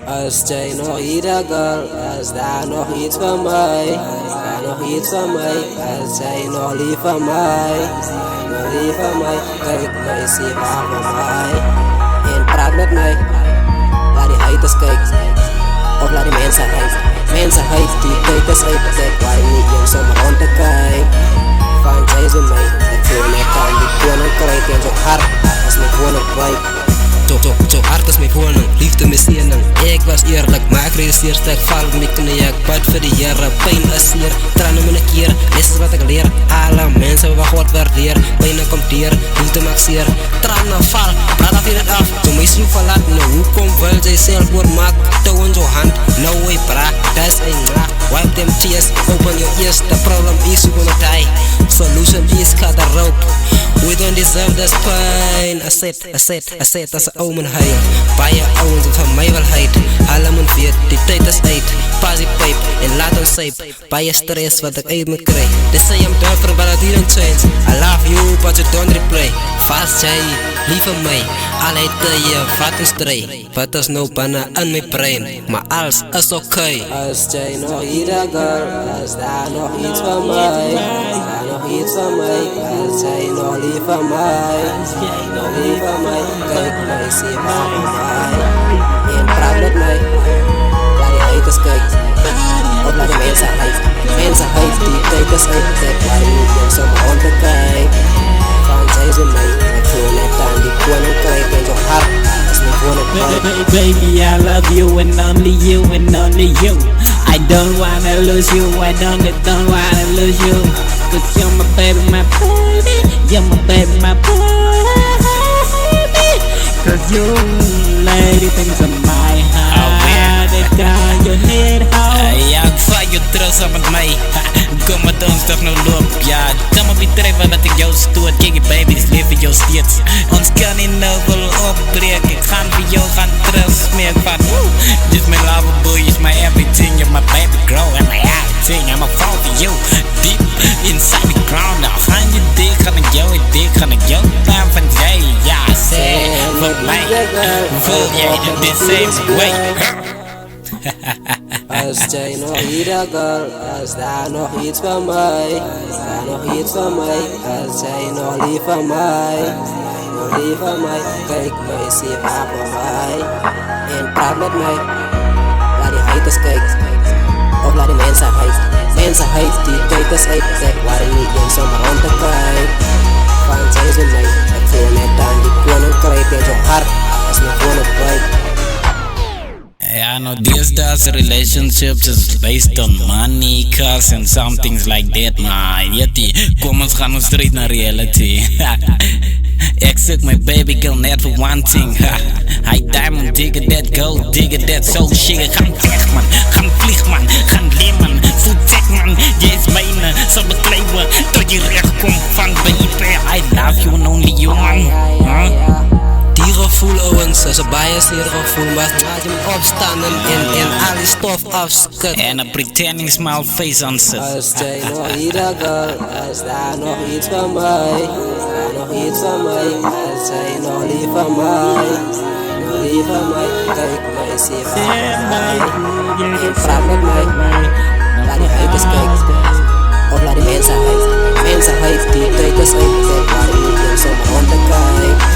Als jij nog ieder girl, als daar nog iets van mij, daar nog iets van mij, als jij nog lief van mij, nog lief van mij, kijk mij, zie waar van mij. En praat met mij, laat die haters kijken, of laat die mensenheid die haters uitkijken, waar je niet eens om rond te kijken. Van jij is in mij, ik voel me kan die koninkrijk en zo hard als mijn koninkrijk. Zo hard als mijn woning, liefde mijn ziening. Ik was eerlijk, maar ik realiseer sterk val op mijn knieën. Ik bad voor de heren, pijn is zeer. Tranen me een keer, dit is wat ik leer. Alle mensen hebben God waardeer. Pijn komt hier, liefde maakt zeer. Tranen val, praat af in het af. Toen mij zo verlaat, nou hoe komt wel zij zelf wordt maakt. Touw in zo'n hand, nou way praat, dat is een maag. Wipe them tears, open your ears. The problem is you gonna die. Solution is cut the rope. We don't deserve this pain. I said, dat is een omen heil. Bij je owens van mij wel heid. Haal hem een vier, die tijd is uit. Pas die pijp en laat hem sape. Bij je stress wat ik uit me krijg. They say I'm different but I didn't change. I love you but you don't replay. Vast jij, lief van mij. Altijd je vat een strijd. Wat is nou bijna in mijn brein. Maar alles is oké. Als jij nog ieder girl, als daar nog iets van mij, daar nog iets van mij, als jij nog lief van mij, nog lief van mij, kijk mij, zie maar van mij. En praat met mij, laat die haters kijken, of laat die mensenheid die haters uitkijken, waar je niet eens om rond te kijken. Van zij is in mij, ik voel net aan die koninkrijk en zo hard als mijn koninkrijk. Baby, I love you and only you and only you. I don't wanna lose you, I don't wanna lose you. Cause you're my baby, you're my baby, cause you lady things in my heart. Ik kan je niet houden. Ja, ik val je terug samen met mij. Kom maar toch nog loop. Ja, kan me bedrijven dat ik jou stoot. Kijk je baby, dit leven jou steeds. Ons kan niet nou wel opbreken. Ik ga voor jou gaan terug smeren van just my lover boy, is my everything. You're my baby girl and my everything. I'm a fall for you, deep inside the ground. Nou, van je dik ga ik jou naam van jij. Ja, zeg, voor mij voel jij the same way. Als jij nog ieder girl, als daar nog iets van mij, daar nog iets van mij, als jij nog lief van mij, nog lief van mij, kijk mij, zie waar van mij. En praat met mij, laat die haters kijken, of laat die mensenheid die haters uitkijken, waar je niet eens om rond te kijken. Van zij is in mij, ik voel net aan die koninkrijk en zo hard als mijn koninkrijk. Yeah, no, these days relationships is based on money, cars and some things like that, man. Yeti, kom ons gaan ons straight naar reality. Ik zoek mijn baby girl net voor one thing. Hij diamond digger that, gold digger that, soul shigger. Gaan weg man, gaan vlieg man, gaan leer man, voet weg man. Jij is mijne, zal bekleven tot je recht komt van baby. I love you and only you man. Dierengevoel owens, als een bias dierengevoel, maar laat je hem opstaan en al die stof afskutten. En een pretending smile face on set. Als jij nog ieder girl, als daar nog iets van mij, daar nog iets van mij, als jij nog lief van mij, nog lief van mij, kijk mij, zie van mij. En praat met mij, laat die haters kijken, of laat die mensenheid die haters uitkijken, waar je niet eens om rond te kijken.